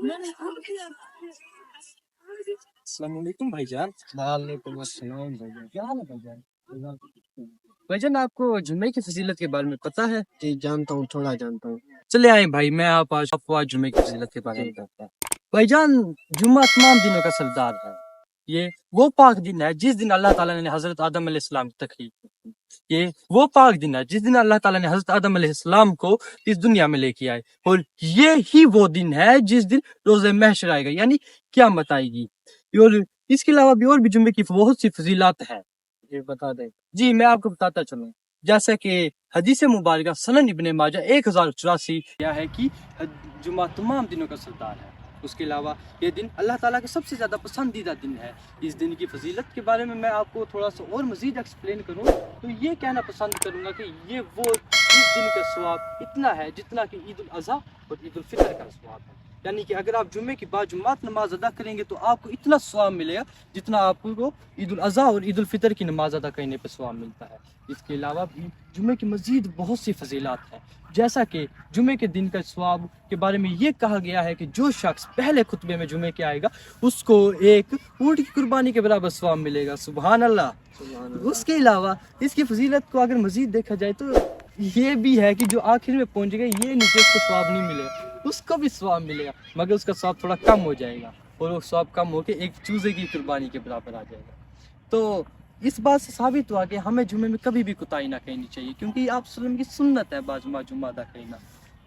السلام علیکم بھائی جان۔ وعلیکم السلام بھائی جان، کیا حال ہے بھائی جان؟ بھائی جان آپ کو جمعے کی فضیلت کے بارے میں پتہ ہے؟ جی جانتا ہوں، تھوڑا جانتا ہوں۔ چلے آئیں بھائی، میں آپ کو آج جمعے کی فضیلت کے بارے میں بتاتا ہوں۔ بھائی جان، جمعہ تمام دنوں کا سردار ہے۔ یہ وہ پاک دن ہے جس دن اللہ تعالیٰ نے حضرت آدم علیہ السلام کی تخلیق کی۔ یہ وہ پاک دن ہے جس دن اللہ تعالیٰ نے حضرت آدم علیہ السلام کو اس دنیا میں لے کے آئے، اور یہ ہی وہ دن ہے جس دن روز محشر آئے گا، یعنی قیامت آئے گی۔ اور اس کے علاوہ بھی اور بھی جمعے کی بہت سی فضیلات ہیں۔ یہ بتا دیں۔ جی میں آپ کو بتاتا چلوں، جیسا کہ حدیث مبارکہ سنن ابن ماجہ 1084 کیا ہے کہ جمعہ تمام دنوں کا سردار ہے۔ اس کے علاوہ یہ دن اللہ تعالیٰ کا سب سے زیادہ پسندیدہ دن ہے۔ اس دن کی فضیلت کے بارے میں آپ کو تھوڑا سا اور مزید ایکسپلین کروں تو یہ کہنا پسند کروں گا کہ یہ وہ اس دن کا ثواب اتنا ہے جتنا کہ عید الاضحیٰ اور عید الفطر کا ثواب ہے۔ یعنی کہ اگر آپ جمعے کی باجماعت نماز ادا کریں گے تو آپ کو اتنا ثواب ملے گا جتنا آپ کو عید الاضحیٰ اور عید الفطر کی نماز ادا کرنے پہ ثواب ملتا ہے۔ اس کے علاوہ بھی جمعے کی مزید بہت سی فضیلات ہیں، جیسا کہ جمعے کے دن کا ثواب کے بارے میں یہ کہا گیا ہے کہ جو شخص پہلے خطبے میں جمعے کے آئے گا اس کو ایک اونٹ کی قربانی کے برابر ثواب ملے گا۔ سبحان اللہ۔ اس کے علاوہ اس کی فضیلت کو اگر مزید دیکھا جائے تو یہ بھی ہے کہ جو آخر میں پہنچے گا یہ نہیں کہ اس کو ثواب نہیں ملے گا، اس کو بھی ثواب ملے گا، مگر اس کا ثواب تھوڑا کم ہو جائے گا، اور وہ ثواب کم ہو کے ایک چوزے کی قربانی کے برابر آ جائے گا۔ تو اس بات سے ثابت ہوا کہ ہمیں جمعے میں کبھی بھی کوتاہی نہ کرنی چاہیے، کیونکہ آپ وسلم کی سنت ہے باجماعت جمعہ ادا کرنا۔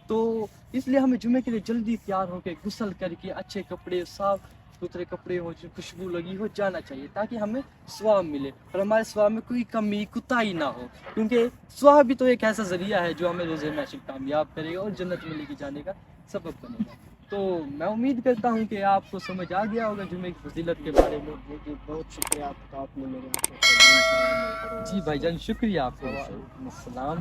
تو اس لیے ہمیں جمعے کے لیے جلدی تیار ہو کے غسل کر کے اچھے کپڑے، صاف ستھرے کپڑے ہو، جو خوشبو لگی ہو، جانا چاہیے تاکہ ہمیں ثواب ملے اور ہمارے ثواب میں کوئی کمی کوتاہی نہ ہو، کیونکہ ثواب بھی تو ایک ایسا ذریعہ ہے جو ہمیں روز محشر کامیاب کرے گا اور جنت میں لے کے جانے کا سبب بنے گا۔ تو میں امید کرتا ہوں کہ آپ کو سمجھ آ گیا ہوگا جمعے کی فضیلت کے بارے میں۔ بہت شکریہ آپ کا، آپ نے میرے جی بھائی جان، شکریہ آپ کا۔ وعلیکم السلام۔